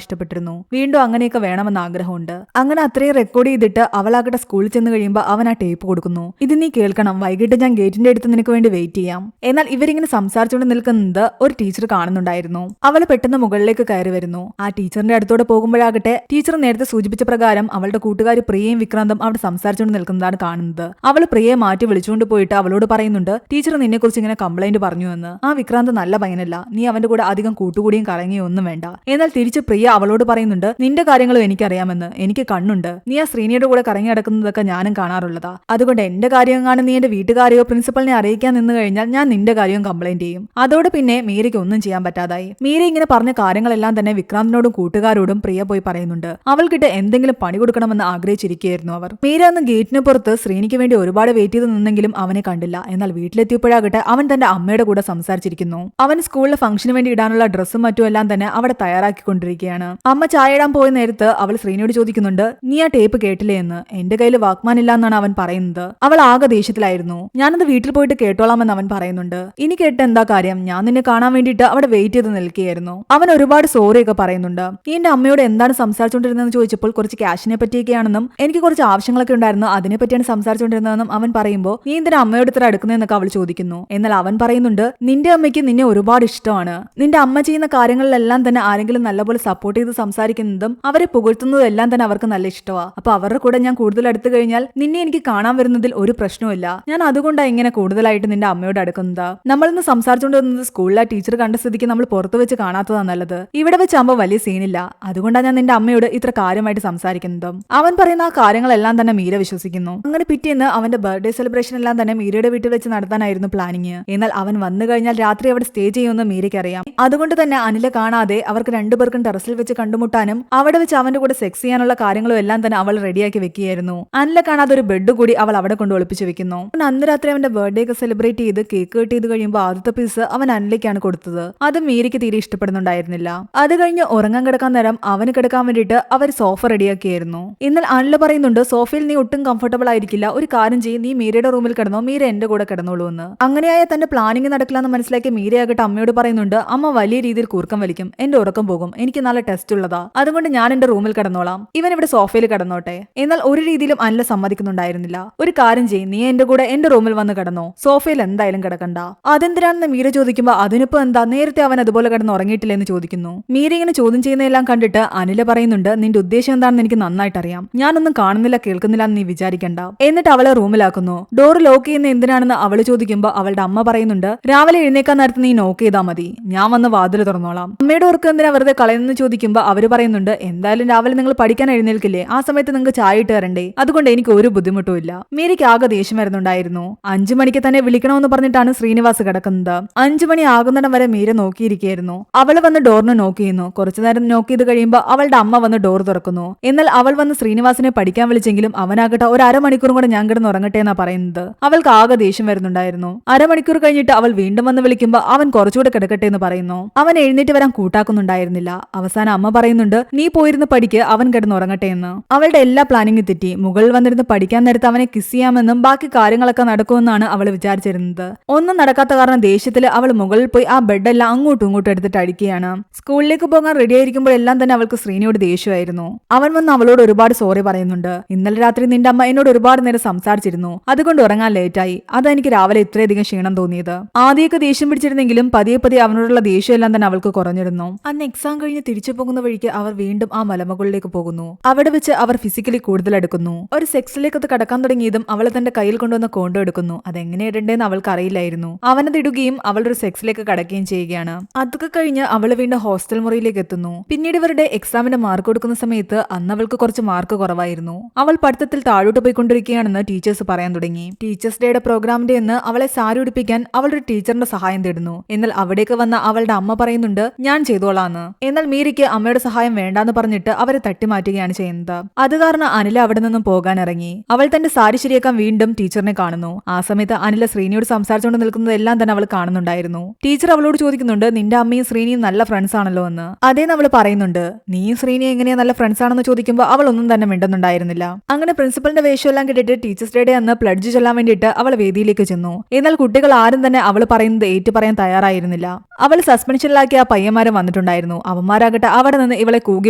ഇഷ്ടപ്പെട്ടിരുന്നു. വീണ്ടും അങ്ങനെയൊക്കെ വേണമെന്ന് ആഗ്രഹമുണ്ട്. അങ്ങനെ അത്രയും റെക്കോർഡ് ചെയ്തിട്ട് അവളാകട്ടെ സ്കൂളിൽ ചെന്ന് കഴിയുമ്പോൾ അവൻ ആ ടേപ്പ് കൊടുക്കുന്നു. ഇത് നീ കേൾക്കണം, വൈകിട്ട് ഞാൻ ഗേറ്റിന്റെ അടുത്ത് നിനക്ക് വേണ്ടി വെയിറ്റ് ചെയ്യാം. എന്നാൽ ഇവരിങ്ങനെ സംസാരിച്ചുകൊണ്ട് നിൽക്കുന്നത് ഒരു ടീച്ചർ കാണുന്നുണ്ടായിരുന്നു. അവള് പെട്ടെന്ന് മുകളിലേക്ക് കയറി വരുന്നു. ആ ടീച്ചറിന്റെ അടുത്തോടെ പോകുമ്പോഴാകട്ടെ ടീച്ചർ നേരത്തെ സൂചിപ്പിച്ച പ്രകാരം അവളുടെ കൂട്ടുകാർ പ്രിയയും വിക്രാന്തും അവിടെ സംസാരിച്ചുകൊണ്ട് നിൽക്കുന്നതാണ് കാണുന്നത്. അവള് പ്രിയയെ മാറ്റി വിളിച്ചുകൊണ്ട് പോയിട്ട് അവളോട് പറയുന്നുണ്ട്, ടീച്ചർ നിന്നെ കുറിച്ച് ഇങ്ങനെ കംപ്ലൈന്റ് പറഞ്ഞു എന്ന്. ആ വിക്രാന്ത് നല്ല പയ്യനല്ല, നീ അവന്റെ കൂടെ അധികം കൂട്ടുകൂടിയും കറങ്ങിയോ ഒന്നും വേണ്ട. എന്നാൽ തിരിച്ച് പ്രിയ അവളോട് പറയുന്നുണ്ട്, നിന്റെ കാര്യങ്ങളും എനിക്കറിയാമെന്ന്, എനിക്ക് കണ്ണുണ്ട്, നീ ആ ശ്രീനിയുടെ കൂടെ കറങ്ങി നടക്കുന്നതൊക്കെ ഞാനും കാണാറുള്ളതാ. അതുകൊണ്ട് എന്റെ കാര്യം കാണും നീ എന്റെ വീട്ടുകാരെയോ പ്രിൻസിപ്പലിനെ അറിയിക്കാൻ നിന്ന് കഴിഞ്ഞാൽ ഞാൻ നിന്റെ കാര്യവും കംപ്ലൈന്റ് ചെയ്യും. അതോടെ പിന്നെ മീരയ്ക്ക് ഒന്നും ചെയ്യാൻ പറ്റാതായി. മീര ഇങ്ങനെ പറഞ്ഞ കാര്യങ്ങളെല്ലാം തന്നെ വിക്രാന്തിനോടും കൂട്ടുകാരോടും പ്രിയ പോയി പറയുന്നുണ്ട്. അവൾക്കിട്ട് എന്തെങ്കിലും പണി കൊടുക്കണമെന്ന് ആഗ്രഹിച്ചിരിക്കുകയായിരുന്നു അവർ. മീര അന്ന് ഗേറ്റിന് പുറത്ത് ശ്രീനിക്ക് വേണ്ടി ഒരുപാട് വെയിറ്റ് ചെയ്ത് നിന്നെങ്കിലും അവനെ കണ്ടില്ല. എന്നാൽ വീട്ടിലെത്തിയപ്പോഴാകട്ടെ അവൻ തന്റെ അമ്മയുടെ കൂടെ സംസാരിച്ചിരിക്കുന്നു. അവൻ സ്കൂളിലെ ഫംഗ്ഷന് വേണ്ടി ഇടാനുള്ള ഡ്രസ്സും മറ്റും എല്ലാം തന്നെ അവിടെ തയ്യാറാക്കിക്കൊണ്ടിരിക്കുകയാണ്. അമ്മ ചായ ഇടാൻ പോയ നേരത്ത് അവൾ ശ്രീനിയോട് ചോദിക്കുന്നുണ്ട്, നീ ആ ടേപ്പ് കേട്ടില്ലേ എന്ന്. എന്റെ കയ്യിൽ വാക്മാൻ ഇല്ല എന്നാണ് അവൻ പറയുന്നത്. അവൾ ആകെ ദേഷ്യത്തിലായിരുന്നു. ഞാനത് വീട്ടിൽ പോയിട്ട് കേട്ടോളാമെന്ന് അവൻ പറയുന്നുണ്ട്. ഇനി കേട്ട് എന്താ കാര്യം, ഞാൻ നിന്നെ കാണാൻ വേണ്ടിയിട്ട് അവിടെ വെയിറ്റ് ചെയ്ത് നിൽക്കുകയായിരുന്നു. അവൻ ഒരുപാട് സോറി ഒക്കെ പറയുന്നുണ്ട്. നീ എന്റെ അമ്മയോട് എന്താണ് സംസാരിച്ചുകൊണ്ടിരുന്നതെന്ന് ചോദിച്ചപ്പോൾ കുറച്ച് ക്യാഷിനെ പറ്റിയൊക്കെയാണെന്നും എനിക്ക് കുറച്ച് ആവശ്യങ്ങളൊക്കെ ഉണ്ടായിരുന്നു, അതിനെ പറ്റിയാണ് സംസാരിച്ചുകൊണ്ടിരുന്നതെന്നും അവൻ പറയുമ്പോൾ നീ എന്തിനാ അമ്മയോട് ഇത്ര അടുക്കുന്നതെന്നൊക്കെ അവൾ ചോദിക്കുന്നു. എന്നാൽ അവൻ പറയുന്നുണ്ട്, നിന്റെ അമ്മയ്ക്ക് നിന്നെ ഒരുപാട് ഇഷ്ടമാണ്. നിന്റെ അമ്മ ചെയ്യുന്ന കാര്യങ്ങളിലെല്ലാം തന്നെ ആരെങ്കിലും നല്ലപോലെ സപ്പോർട്ട് ചെയ്ത് സംസാരിക്കുന്നതും അവരെ പുകഴ്ത്തുന്നതും എല്ലാം തന്നെ അവർക്ക് നല്ല ഇഷ്ടമാണ്. അപ്പൊ അവരുടെ കൂടെ ഞാൻ കൂടുതൽ അടുത്ത് കഴിഞ്ഞാൽ നിന്നെ എനിക്ക് കാണാൻ വരുന്നതിൽ ഒരു പ്രശ്നവുമില്ല. ഞാൻ അതുകൊണ്ടാണ് ഇങ്ങനെ കൂടുതലായിട്ട് നിന്റെ അമ്മയോട് അടുക്കുന്നത്. നമ്മളിന്ന് സംസാരിച്ചുകൊണ്ടിരുന്നത് സ്കൂളിലെ ടീച്ചർ കണ്ട സ്ഥിതിക്ക് നമ്മൾ പുറത്തു വെച്ച് കാണാത്തതാണ് നല്ലത്. ഇവിടെ വെച്ചാകുമ്പോൾ വലിയ സീനില്ല. അതുകൊണ്ടാണ് ഞാൻ നിന്റെ അമ്മയോട് ഇത്ര കാര്യമായിട്ട് സംസാരിക്കുന്നതും. അവൻ പറയുന്ന ആ കാര്യങ്ങളെല്ലാം തന്നെ മീര വിശ്വസിക്കുന്നു. അങ്ങനെ പിറ്റേന്ന് അവന്റെ ബർത്ത്ഡേ സെലിബ്രേഷൻ എല്ലാം തന്നെ മീരയുടെ വീട്ടിൽ വെച്ച് നടത്താനായിരുന്നു പ്ലാനിങ്. എന്നാൽ അവൻ വന്നു കഴിഞ്ഞാൽ രാത്രി അവിടെ സ്റ്റേ ചെയ്യുമെന്ന് മീരയ്ക്ക് അറിയാം. അതുകൊണ്ട് തന്നെ അനില കാണാതെ അവർക്ക് രണ്ടുപേർക്കും ടെറസിൽ വെച്ച് കണ്ടുമുട്ടാനും അവിടെ വെച്ച് അവന്റെ കൂടെ സെക്സ് ചെയ്യാനുള്ള കാര്യങ്ങളും എല്ലാം തന്നെ അവൾ റെഡിയാക്കി വെക്കുകയായിരുന്നു. അനില കാണാതെ ഒരു ബെഡ് കൂടി അവൾ അവിടെ കൊണ്ട് ഒളിപ്പിച്ചു വെക്കുന്നു. അന്ന് രാത്രി അവന്റെ ബർത്ത്ഡേ ഒക്കെ സെലിബ്രേറ്റ് ചെയ്ത് കേക്ക് കട്ട് ചെയ്ത് കഴിയുമ്പോൾ ആദ്യത്തെ പീസ് അവൻ അനിലേക്കാണ് കൊടുത്തത്. അത് മീരയ്ക്ക് തീരെ ഇഷ്ടപ്പെടുന്നുണ്ടായിരുന്നില്ല. അത് കഴിഞ്ഞ് ഉറങ്ങാൻ കിടക്കാൻ നേരം അവന് കിടക്കാൻ വേണ്ടിയിട്ട് അവർ സോഫ റെഡിയാക്കിയായിരുന്നു. എന്നാൽ അനില പറയുന്നുണ്ട്, സോഫയിൽ നീ ഒട്ടും കംഫർട്ടബിൾ ആയിരിക്കില്ല, ഒരു കാര്യം ചെയ്യും, നീ മീരയുടെ റൂമിൽ കിടന്നോ, മീര എന്റെ കൂടെ കിടന്നോളൂ എന്ന്. അങ്ങനെയായ തന്റെ പ്ലാനിങ് നടക്കില്ല എന്ന് മനസ്സിലാക്കി മീരയാകട്ടെ അമ്മയോട് പറയുന്നുണ്ട്, അമ്മ വലിയ രീതിയിൽ കൂർക്കം വലിക്കും, എന്റെ ഉറക്കം പോകും, എനിക്ക് നല്ല ടെസ്റ്റ് ഉള്ളതാ, അതുകൊണ്ട് ഞാൻ എന്റെ റൂമിൽ കിടന്നോളാം, ഇവൻ ഇവിടെ സോഫയിൽ കിടന്നോട്ടെ. എന്നാൽ ഒരു രീതിയിലും അനില സമ്മതിക്കുന്നുണ്ടായിരുന്നില്ല. ഒരു കാര്യം ചെയ്യും, നീ എന്റെ കൂടെ എന്റെ റൂമിൽ വന്ന് കിടന്നോ, സോഫയിൽ എന്തായാലും കിടക്കണ്ട. അതെന്തിനാണെന്ന് മീര ചോദിക്കുമ്പോൾ അതിനിപ്പോ എന്താ, നേരത്തെ അവൻ അതുപോലെ കിടന്ന് ഉറങ്ങിയിട്ടില്ല എന്ന് ചോദിക്കുന്നു. മീര ഇങ്ങനെ ചോദ്യം ചെയ്യുന്നതെല്ലാം കണ്ടിട്ട് അനില പറയുന്നുണ്ട്, നിന്റെ ഉദ്ദേശം എന്താണെന്ന് എനിക്ക് നന്നായിട്ട് അറിയാം, ഞാനൊന്നും കാണുന്നില്ല കേൾക്കുന്നില്ല എന്ന് നീ വിചാരിക്കണ്ട. എന്നിട്ട് അവളെ റൂമിലാക്കുന്നു. ഡോർ ലോക്ക് ചെയ്യുന്ന എന്തിനാണെന്ന് അവള് ചോദിക്കുമ്പോൾ അവളുടെ അമ്മ പറയുന്നുണ്ട്, രാവിലെ എഴുന്നേക്കാൻ നേരത്ത് നീ നോക്ക് ചെയ്താൽ മതി, ഞാൻ വന്ന് വാതിൽ തുറന്നോളാം. അമ്മയുടെ ഉറക്കം എന്തിനാ വെറുതെ കളയുന്നെന്ന് ചോദിക്കുമ്പോൾ അവര് പറയുന്നുണ്ട്, എന്തായാലും രാവിലെ നിങ്ങൾ പഠിക്കാൻ എഴുന്നേൽക്കില്ലേ, ആ സമയത്ത് നിങ്ങൾക്ക് ചായ ഇട്ട് തരണ്ടേ, അതുകൊണ്ട് എനിക്ക് ഒരു ബുദ്ധിമുട്ടും ഇല്ല. മീരയ്ക്ക് ആകെ ദേഷ്യം വരുന്നുണ്ടായിരുന്നു. 5 മണിക്ക് തന്നെ വിളിക്കണമെന്ന് പറഞ്ഞിട്ടാണ് ശ്രീനിവാസ് കിടക്കുന്നത്. 5 മണി ആകുന്നിടം വരെ മീര നോക്കിയിരിക്കുകയായിരുന്നു. അവള് വന്ന് ഡോറിന് നോക്ക് ചെയ്യുന്നു. കുറച്ചു നേരം നോക്ക് ചെയ്ത് കഴിയുമ്പോൾ അവളുടെ അമ്മ വന്ന് ഡോർ തുറക്കുന്നു. എന്നാൽ അവൾ വന്ന് ശ്രീനിവാസിനെ പഠിക്കാൻ വിളിച്ചെങ്കിലും അവനാകട്ടെ ഒരു അരമണിക്കൂറും കൂടെ ഞാൻ കിടന്ന് ഉറങ്ങട്ടെ എന്നാ പറയുന്നത്. അവൾക്ക് ആകെ ദേഷ്യം വരുന്നുണ്ടായിരുന്നു. അരമണിക്കൂർ കഴിഞ്ഞിട്ട് അവൾ വീണ്ടും വന്ന് വിളിക്കുമ്പോൾ അവൻ കുറച്ചുകൂടെ കിടക്കട്ടെ എന്ന് പറയുന്നു. അവൻ എഴുന്നേറ്റ് വരാൻ കൂട്ടാക്കുന്നുണ്ടായിരുന്നില്ല. അവസാനം അമ്മ പറയുന്നുണ്ട്, നീ പോയിരുന്ന് പഠിക്ക്, അവൻ കിടന്ന് ഉറങ്ങട്ടെ എന്ന്. അവളുടെ എല്ലാ പ്ലാനിങ്ങും തെറ്റി. മുകളിൽ വന്നിരുന്ന് പഠിക്കാൻ നേരത്ത് അവനെ കിസ് ചെയ്യാമെന്നും ബാക്കി കാര്യങ്ങളൊക്കെ നടക്കുമെന്നാണ് അവൾ വിചാരിച്ചിരുന്നത്. സംസാരിക്കുന്നത്. ഒന്നും നടക്കാത്ത കാരണം ദേഷ്യത്തിൽ അവൾ മുകളിൽ പോയി ആ ബെഡെല്ലാം അങ്ങോട്ടും ഇങ്ങോട്ടും എടുത്തിട്ട് അടിക്കുകയാണ്. സ്കൂളിലേക്ക് പോകാൻ റെഡി ആയിരിക്കുമ്പോഴെല്ലാം തന്നെ അവൾക്ക് ശ്രീനിയോട് ദേഷ്യമായിരുന്നു. അവൻ വന്ന് അവളോട് ഒരുപാട് സോറി പറയുന്നുണ്ട്. ഇന്നലെ രാത്രി നിന്റെ അമ്മ എന്നോട് ഒരുപാട് നേരം സംസാരിച്ചിരുന്നു, അതുകൊണ്ട് ഉറങ്ങാൻ ലേറ്റായി. അതാ എനിക്ക് രാവിലെ ഇത്രയധികം ക്ഷീണം തോന്നിയത്. ആദ്യമൊക്കെ ദേഷ്യം പിടിച്ചിരുന്നെങ്കിലും പതിയെ പതിയെ അവനോടുള്ള ദേഷ്യമെല്ലാം തന്നെ അവൾക്ക് കുറഞ്ഞിരുന്നു. അന്ന് എക്സാം കഴിഞ്ഞ് തിരിച്ചു പോകുന്ന വഴിക്ക് അവർ വീണ്ടും ആ മലമുകളിലേക്ക് പോകുന്നു. അവിടെ വെച്ച് അവർ ഫിസിക്കലി കൂടുതൽ എടുക്കുന്നു. ഒരു സെക്സിലേക്ക് അത് കടക്കാൻ തുടങ്ങിയതും അവളെ തന്റെ കയ്യിൽ കൊണ്ടുവന്ന് കോണ്ടോ എടുക്കുന്നു. അതെങ്ങനെ ഇടണ്ടേന്ന് അവൾക്ക് അറിയില്ലായിരുന്നു. അവനത് ഇടുകയും അവളൊരു സെക്സിലേക്ക് കടക്കുകയും ചെയ്യുകയാണ്. അതൊക്കെ കഴിഞ്ഞ് അവൾ വീണ്ടും ഹോസ്റ്റൽ മുറിയിലേക്ക് എത്തുന്നു. പിന്നീട് ഇവരുടെ എക്സാമിന്റെ മാർക്ക് കൊടുക്കുന്ന സമയത്ത് അന്ന് അവൾക്ക് കുറച്ച് മാർക്ക് കുറവായിരുന്നു. അവൾ പഠിത്തത്തിൽ താഴോട്ട് പോയിക്കൊണ്ടിരിക്കുകയാണെന്ന് ടീച്ചേഴ്സ് പറയാൻ തുടങ്ങി. ടീച്ചേഴ്സ് ഡേയുടെ പ്രോഗ്രാമിന്റെ എന്ന് അവളെ സാരി ഉടുപ്പിക്കാൻ അവളൊരു ടീച്ചറിന്റെ സഹായം തേടുന്നു. എന്നാൽ അവിടേക്ക് വന്ന അവളുടെ അമ്മ പറയുന്നുണ്ട് ഞാൻ ചെയ്തോളാന്ന്. എന്നാൽ മീരയ്ക്ക് അമ്മയുടെ സഹായം വേണ്ടാന്ന് പറഞ്ഞിട്ട് അവരെ തട്ടിമാറ്റുകയാണ് ചെയ്യുന്നത്. അത് കാരണം അനില അവിടെ നിന്നും പോകാൻ ഇറങ്ങി. അവൾ തന്റെ സാരി ശരിയാക്കാൻ വീണ്ടും ടീച്ചറിനെ കാണുന്നു. ആ സമയത്ത് അനില ശ്രീനിയോട് സംസാരിച്ചുകൊണ്ട് നിൽക്കുന്നതെല്ലാം തന്നെ അവൾ കാണുന്നുണ്ടായിരുന്നു. ടീച്ചർ അവളോട് ചോദിക്കുന്നുണ്ട് നിന്റെ അമ്മയും ശ്രീനിയും നല്ല ഫ്രണ്ട്സ് ആണല്ലോ എന്ന്. അതേന്ന് അവൾ പറയുന്നുണ്ട്. നീയും ശ്രീനിയും എങ്ങനെയാ നല്ല ഫ്രണ്ട്സ് ആണെന്ന് ചോദിക്കുമ്പോൾ അവൾ ഒന്നും തന്നെ മിണ്ടുന്നുണ്ടായിരുന്നില്ല. അങ്ങനെ പ്രിൻസിപ്പലിന്റെ വേഷമെല്ലാം കിട്ടിയിട്ട് ടീച്ചേഴ്സ് ഡേയുടെ അന്ന് പ്ലഡ്ജ് ചൊല്ലാൻ വേണ്ടിയിട്ട് അവൾ വേദിയിലേക്ക് ചെന്നു. എന്നാൽ കുട്ടികൾ ആരും തന്നെ അവൾ പറയുന്നത് ഏറ്റു പറയാൻ തയ്യാറായിരുന്നില്ല. അവൾ സസ്പെൻഷനിലാക്കിയ ആ പയ്യന്മാരും വന്നിട്ടുണ്ടായിരുന്നു. അവന്മാരാകട്ടെ അവിടെ നിന്ന് ഇവളെ കൂകി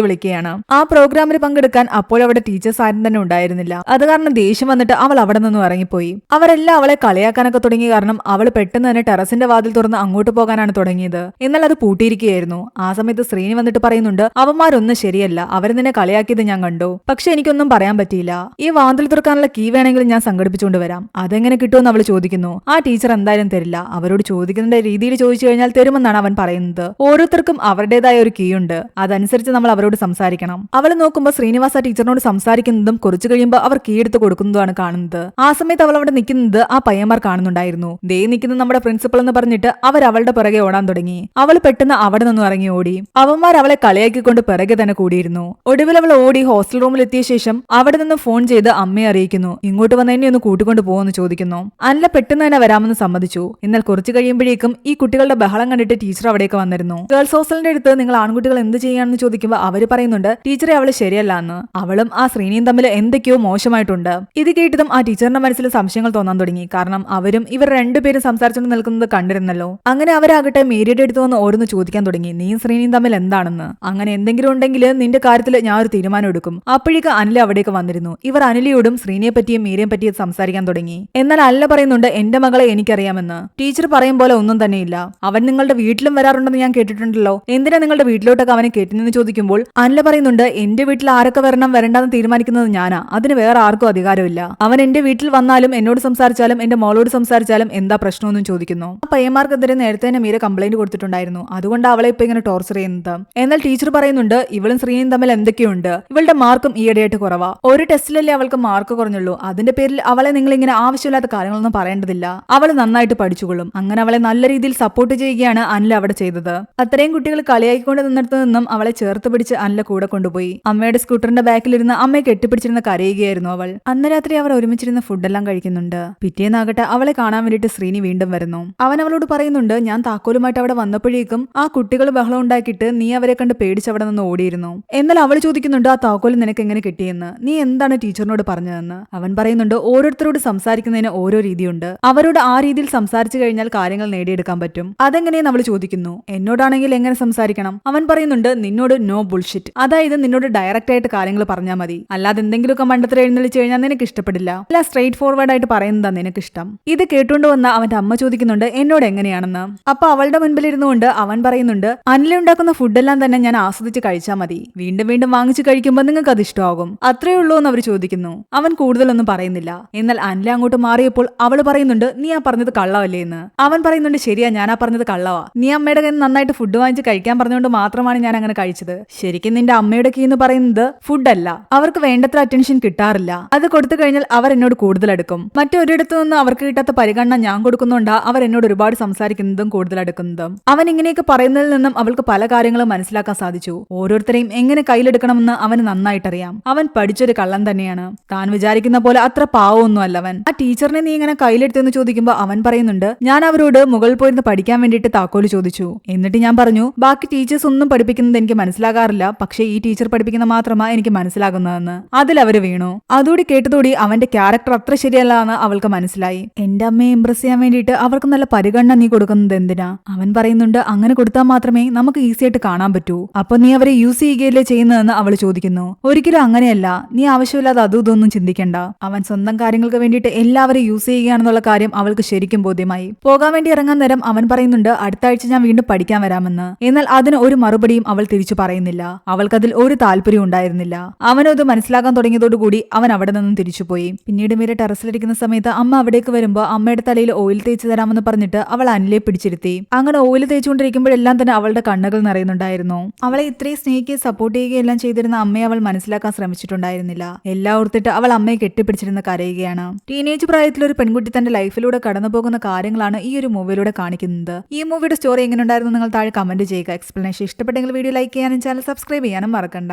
വിളിക്കുകയാണ്. ആ പ്രോഗ്രാമിൽ പങ്കെടുക്കാൻ അപ്പോഴവിടെ ടീച്ചേഴ്സ് ആരും തന്നെ ഉണ്ടായിരുന്നില്ല. അത് കാരണം ദേഷ്യം വന്നിട്ട് അവൾ അവിടെ നിന്നും ഇറങ്ങിപ്പോയി. അവരെല്ലാം അവളെ കളിയാക്കാനൊക്കെ തുടങ്ങിയ കാരണം അവൾ പെട്ടെന്ന് തന്നെ ടെറസിന്റെ വാതിൽ തുറന്ന് അങ്ങോട്ട് പോകാനാണ് തുടങ്ങിയത്. എന്നാൽ അത് പൂട്ടിയിരിക്കുകയായിരുന്നു. ആ സമയത്ത് ശ്രീനി വന്നിട്ട് പറയുന്നുണ്ട് അവന്മാരൊന്നും ശരിയല്ല, അവർ നിന്നെ കളിയാക്കിയത് ഞാൻ കണ്ടു, പക്ഷെ എനിക്കൊന്നും പറയാൻ പറ്റിയില്ല. ഈ വാതിൽ തുറക്കാനുള്ള കീ വേണമെങ്കിലും ഞാൻ സംഘടിപ്പിച്ചുകൊണ്ട് വരാം, അതെങ്ങനെ കിട്ടുമെന്ന് അവൾ ചോദിക്കുന്നു. ആ ടീച്ചർ എന്തായാലും തരില്ല, അവരോട് ചോദിക്കുന്ന രീതിയിൽ ചോദിച്ചു കഴിഞ്ഞാൽ തരുമെന്നാണ് അവൻ പറയുന്നത്. ഓരോരുത്തർക്കും അവരുടേതായ ഒരു കീ ഉണ്ട്, അതനുസരിച്ച് നമ്മൾ അവരോട് സംസാരിക്കണം. അവൾ നോക്കുമ്പോൾ ശ്രീനിവാസ ടീച്ചറിനോട് സംസാരിക്കുന്നതും കുറച്ചു കഴിയുമ്പോൾ അവർ കീ എടുത്ത് കൊടുക്കുന്നതുമാണ് കാണുന്നത്. ആ സമയത്ത് അവൾ അവിടെ നിൽക്കുന്നത് ആ പയ്യന്മാർ കാണുന്നുണ്ടായിരുന്നു. ദേ നിൽക്കുന്നത് നമ്മുടെ പ്രിൻസിപ്പൾ എന്ന് പറഞ്ഞിട്ട് അവർ അവളുടെ പിറകെ ഓടാൻ തുടങ്ങി. അവൾ പെട്ടെന്ന് അവിടെ നിന്നും ഇറങ്ങി ഓടി. അവന്മാർ അവളെ കളിയാക്കിക്കൊണ്ട് പിറകെ തന്നെ കൂടിയിരുന്നു. ഒടുവിൽ അവൾ ഓടി ഹോസ്റ്റൽ റൂമിൽ എത്തിയ ശേഷം അവിടെ നിന്ന് ഫോൺ ചെയ്ത് അമ്മയെ അറിയിക്കുന്നു. ഇങ്ങോട്ട് വന്ന് എന്നെ ഒന്ന് കൂട്ടിക്കൊണ്ട് പോകുമെന്ന് ചോദിക്കുന്നു. അല്ല പെട്ടെന്ന് തന്നെ വരാമെന്ന് സമ്മതിച്ചു. എന്നാൽ കുറച്ചു കഴിയുമ്പോഴേക്കും ഈ കുട്ടികളുടെ ബഹളം കണ്ടിട്ട് ടീച്ചർ അവിടേക്ക് വന്നിരുന്നു. ഗേൾസ് ഹോസ്റ്റലിന്റെ അടുത്ത് നിങ്ങൾ ആൺകുട്ടികൾ എന്ത് ചെയ്യാണെന്ന് ചോദിക്കുമ്പോൾ അവര് പറയുന്നുണ്ട് ടീച്ചറെ അവള് ശരിയല്ല എന്ന്. അവളും ആ ശ്രീനിയും തമ്മിൽ എന്തൊക്കെയോ മോശമായിട്ടുണ്ട്. ഇത് കേട്ടതും ആ ടീച്ചറിന്റെ മനസ്സിൽ സംശയങ്ങൾ തോന്നാൻ തുടങ്ങി. കാരണം അവരും ഇവർ രണ്ടുപേരും സംസാരിച്ചുകൊണ്ട് നിൽക്കുന്നത് കണ്ടിരുന്നല്ലോ. അങ്ങനെ അവരാകട്ടെ മേരിയുടെ അടുത്ത് വന്ന് ഓരോന്ന് ചോദിക്കാൻ തുടങ്ങി. നീയും ശ്രീനിയും തമ്മിൽ എന്താണെന്ന്. അങ്ങനെ എന്തെങ്കിലും ഉണ്ടെങ്കിൽ നിന്റെ കാര്യത്തിൽ ഞാൻ ഒരു തീരുമാനം എടുക്കും. അപ്പോഴേക്ക് അനില അവിടേക്ക് വന്നിരുന്നു. ഇവർ അനിലയോടും ശ്രീനിയെ പറ്റിയും മീരയെ പറ്റിയും സംസാരിക്കാൻ തുടങ്ങി. എന്നാൽ അനില പറയുന്നുണ്ട് എന്റെ മകളെ എനിക്കറിയാമെന്ന്. ടീച്ചർ പറയും പോലെ ഒന്നും തന്നെയില്ല. അവൻ നിങ്ങളുടെ വീട്ടിലും വരാറുണ്ടെന്ന് ഞാൻ കേട്ടിട്ടുണ്ടല്ലോ, എന്തിനാ നിങ്ങളുടെ വീട്ടിലോട്ടൊക്കെ അവനെ കേട്ടിനെന്ന് ചോദിക്കുമ്പോൾ അനില പറയുന്നുണ്ട് എന്റെ വീട്ടിൽ ആരൊക്കെ വരണം വരണ്ടെന്ന് തീരുമാനിക്കുന്നത് ഞാനാ, അതിന് വേറെ ആർക്കും അധികാരമില്ല. അവൻ എന്റെ വീട്ടിൽ വന്നാലും എന്നോട് സംസാരിച്ചാലും എന്റെ മോളോട് സംസാരിച്ചാലും എന്താ പ്രശ്നമൊന്നും ചോദിക്കുന്നു. ആ പയ്യന്മാർക്കെതിരെ നേരത്തെ തന്നെ മീര കംപ്ലൈന്റ് കൊടുത്തിട്ടുണ്ടായിരുന്നു. അതുകൊണ്ട് അവളെ ഇപ്പൊ ഇങ്ങനെ ടോർച്ചർ ചെയ്യുന്നത്. എന്നാൽ ടീച്ചർ പറയുന്നുണ്ട് ഇവളും ശ്രീയും തമ്മിൽ എന്തൊക്കെയുണ്ട്, ഇവളുടെ മാർക്കും ഈയിടെയായിട്ട് കുറവാ. ഒരു ടെസ്റ്റിലല്ലേ അവൾക്ക് മാർക്ക് കുറഞ്ഞുള്ളൂ, അതിന്റെ പേരിൽ അവളെ നിങ്ങൾ ഇങ്ങനെ ആവശ്യമില്ലാത്ത കാര്യങ്ങളൊന്നും പറയേണ്ടതില്ല. അവൾ നന്നായിട്ട് പഠിച്ചുകൊള്ളും. അങ്ങനെ അവളെ നല്ല രീതിയിൽ സപ്പോർട്ട് ചെയ്യുകയാണ് അനില അവിടെ ചെയ്തത്. അത്രയും കുട്ടികൾ കളിയാക്കിക്കൊണ്ട് നിന്നിടത്തു നിന്നും അവളെ ചേർത്ത് പിടിച്ച് അനില കൂടെ കൊണ്ടുപോയി. അമ്മയുടെ സ്കൂട്ടറിന്റെ ബാക്കിലിരുന്ന് അമ്മയെ കെട്ടിപ്പിടിച്ചിരുന്ന് കരയുകയായിരുന്നു അവൾ. അന്ന് രാത്രി അവർ ഒരുമിച്ചിരുന്ന് ഫുഡെല്ലാം കഴിക്കുന്നുണ്ട്. പിറ്റേന്നാകട്ടെ അവളെ കാണാൻ വേണ്ടിയിട്ട് ശ്രീനി വീണ്ടും വരുന്നു. അവൻ അവളോട് പറയുന്നുണ്ട് ഞാൻ താക്കോലുമായിട്ട് അവിടെ വന്നപ്പോഴേക്കും ആ കുട്ടികൾ ബഹളം ഉണ്ടാക്കിയിട്ട് നീ അവരെ കണ്ട് പേടിച്ച് അവിടെ നിന്ന് ഓടിയിരുന്നു. എന്നാൽ അവൾ ചോദിക്കുന്നുണ്ട് ആ താക്കോല് നിനക്ക് എങ്ങനെ കിട്ടിയെന്ന്, നീ എന്താണ് ടീച്ചറിനോട് പറഞ്ഞതെന്ന്. അവൻ പറയുന്നുണ്ട് ഓരോരുത്തരോട് സംസാരിക്കുന്നതിന് ഓരോ രീതിയുണ്ട്, അവരോട് ആ രീതിയിൽ സംസാരിച്ചു കഴിഞ്ഞാൽ കാര്യങ്ങൾ നേടിയെടുക്കാൻ പറ്റും. അതെങ്ങനെയെന്ന് അവൾ ചോദിക്കുന്നു. എന്നോടാണെങ്കിൽ എങ്ങനെ സംസാരിക്കണം? അവൻ പറയുന്നുണ്ട് നിന്നോട് നോ ബുൾഷിറ്റ്, അതായത് നിന്നോട് ഡയറക്റ്റ് ആയിട്ട് കാര്യങ്ങൾ പറഞ്ഞാൽ മതി, അല്ലാതെ എന്തെങ്കിലുമൊക്കെ മണ്ടത്തിൽ എഴുന്നള്ളിച്ച് കഴിഞ്ഞാൽ നിനക്ക് ഇഷ്ടപ്പെടില്ല, അല്ല സ്ട്രെയിറ്റ് ഫോർവേഡ് ആയിട്ട് പറയുന്നതാ നിനക്ക് ഇഷ്ടം. ഇത് കേട്ടുകൊണ്ട് വന്ന അവന്റെ അമ്മ ചോദിക്കുന്നുണ്ട് എന്നോട് എങ്ങനെയാണെന്ന്. അപ്പൊ അവളുടെ മുൻപിൽ ഇരുന്നുകൊണ്ട് അവൻ പറയുന്നുണ്ട് അനില ഉണ്ടാക്കുന്ന ഫുഡെല്ലാം തന്നെ ഞാൻ ആസ്വദിച്ച് കഴിച്ചാൽ മതി, വീണ്ടും വീണ്ടും വാങ്ങിച്ചു കഴിക്കുമ്പോൾ നിങ്ങൾക്ക് അത് ഇഷ്ടമാകും, അത്രേ ഉള്ളൂ എന്ന് അവർ ചോദിക്കുന്നു. അവൻ കൂടുതലൊന്നും പറയുന്നില്ല. എന്നാൽ അനില അങ്ങോട്ട് മാറിയപ്പോൾ അവള് പറയുന്നുണ്ട് നീ ആ പറഞ്ഞത് കള്ളവല്ലേ എന്ന്. അവൻ പറയുന്നുണ്ട് ശരിയാ, ഞാൻ ആ പറഞ്ഞത് കള്ളവാ, നീ അമ്മയുടെ കയ്യിൽ നന്നായിട്ട് ഫുഡ് വാങ്ങിച്ച് കഴിക്കാൻ പറഞ്ഞുകൊണ്ട് മാത്രമാണ് ഞാൻ അങ്ങനെ കഴിച്ചത്. ശരിക്കും നിന്റെ അമ്മയുടെ കീ എന്ന് പറയുന്നത് ഫുഡല്ല, അവർക്ക് വേണ്ടത്ര അറ്റൻഷൻ കിട്ടാറില്ല, അത് കൊടുത്തു കഴിഞ്ഞാൽ അവർ എന്നോട് കൂടുതൽ അടുക്കും. മറ്റൊരിടത്തു നിന്ന് അവർക്ക് കിട്ടാത്ത പരിഗണന ഞാൻ കൊടുക്കുന്നുണ്ടാ അവർ എന്നോട് ഒരുപാട് സംസാരിക്കുന്നതും കൂടുതൽ അടുക്കുന്നതും. അവൻ ഇങ്ങനെയൊക്കെ പറയുന്നതിൽ നിന്നും അവൾക്ക് പല കാര്യങ്ങളും മനസ്സിലാക്കാൻ സാധിച്ചു. ഓരോരുത്തരെയും എങ്ങനെ കയ്യിലെടുക്കണമെന്ന് അവന് നന്നായിട്ടറിയാം. അവൻ പഠിച്ചൊരു കള്ളൻ തന്നെയാണ്. താൻ വിചാരിക്കുന്ന പോലെ അത്ര പാവമൊന്നും അല്ല അവൻ. ആ ടീച്ചറിനെ നീ ഇങ്ങനെ കയ്യിലെടുത്തെന്ന് ചോദിക്കുമ്പോൾ അവൻ പറയുന്നുണ്ട് ഞാൻ അവരോട് മുകളിൽ പോയിരുന്ന് പഠിക്കാൻ വേണ്ടിയിട്ട് താക്കോല് ചോദിച്ചു, എന്നിട്ട് ഞാൻ പറഞ്ഞു ബാക്കി ടീച്ചേഴ്സ് ഒന്നും പഠിപ്പിക്കുന്നത് എനിക്ക് മനസ്സിലാകാറില്ല, പക്ഷേ ഈ ടീച്ചർ പഠിപ്പിക്കുന്ന മാത്രമാ എനിക്ക് മനസ്സിലാകുന്നതെന്ന്. അതിൽ അവര് വീണു. അതോടി കേട്ടതോടി അവന്റെ ക്യാരക്ടർ അത്ര ശരിയല്ല എന്ന് അവൾക്ക് മനസ്സിലായി. എന്റെ അമ്മ അമ്മയെ ഇംപ്രസ് ചെയ്യാൻ വേണ്ടിയിട്ട് അവർക്ക് നല്ല പരിഗണന നീ കൊടുക്കുന്നത് എന്തിനാ? അവൻ പറയുന്നുണ്ട് അങ്ങനെ കൊടുത്താൽ മാത്രമേ നമുക്ക് ഈസി ആയിട്ട് കാണാൻ പറ്റൂ. അപ്പൊ നീ അവരെ യൂസ് ചെയ്യുകയല്ലേ ചെയ്യുന്നതെന്ന് അവൾ ചോദിക്കുന്നു. ഒരിക്കലും അങ്ങനെയല്ല, നീ ആവശ്യമില്ലാതെ അതും ഇതൊന്നും ചിന്തിക്കണ്ട. അവൻ സ്വന്തം കാര്യങ്ങൾക്ക് വേണ്ടിയിട്ട് എല്ലാവരും യൂസ് ചെയ്യുകയാണെന്നുള്ള കാര്യം അവൾക്ക് ശരിക്കും ബോധ്യമായി. പോകാൻ വേണ്ടി ഇറങ്ങാൻ നേരം അവൻ പറയുന്നുണ്ട് അടുത്ത ആഴ്ച ഞാൻ വീണ്ടും പഠിക്കാൻ വരാമെന്ന്. എന്നാൽ അതിന് ഒരു മറുപടിയും അവൾ തിരിച്ചു പറയുന്നില്ല. അവൾക്കതിൽ ഒരു താല്പര്യം ഉണ്ടായിരുന്നില്ല. അവനത് മനസ്സിലാക്കാൻ തുടങ്ങിയതോടുകൂടി അവൻ അവിടെ നിന്നും തിരിച്ചുപോയി. പിന്നീട് മീര ടെറസിലിരിക്കുന്ന സമയത്ത് അമ്മ അവിടേക്ക് വരുമ്പോൾ അമ്മയുടെ തലയിൽ ഓയിൽ തേച്ച് തരാമെന്ന് പറഞ്ഞിട്ട് അവൾ അനിലെ പിടിച്ചിരുത്തി. അങ്ങനെ ഓയിൽ തേച്ചുകൊണ്ടിരിക്കുമ്പോഴെല്ലാം തന്നെ അവളുടെ കണ്ണുകൾ നിറയുന്നുണ്ടായിരുന്നു. അവളെ ഇത്രയും സ്നേഹിക്കുകയും സപ്പോർട്ട് ചെയ്യുകയും എല്ലാം ചെയ്തിരുന്ന അമ്മയെ അവൾ മനസ്സിലാക്കാൻ ശ്രമിച്ചിട്ടുണ്ടായിരുന്നില്ല. എല്ലാം ഓർത്തിട്ട് അവൾ അമ്മയെ കെട്ടിപ്പിടിച്ചിരുന്ന് കരയുകയാണ്. ടീനേജ് പ്രായത്തിൽ ഒരു പെൺകുട്ടി തന്റെ ലൈഫിലൂടെ കടന്നു പോകുന്ന കാര്യങ്ങളാണ് ഈ ഒരു മൂവിയിലൂടെ കാണിക്കുന്നത്. ഈ മൂവിയുടെ സ്റ്റോറി എങ്ങനെ ഉണ്ടായിരുന്നു നിങ്ങൾ താഴെ കമന്റ് ചെയ്യുക. എക്സ്പ്ലനേഷൻ ഇഷ്ടപ്പെട്ടെങ്കിൽ വീഡിയോ ലൈക്ക് ചെയ്യാനും ചാനൽ സബ്സ്ക്രൈബ് ചെയ്യാനും മറക്കണ്ട.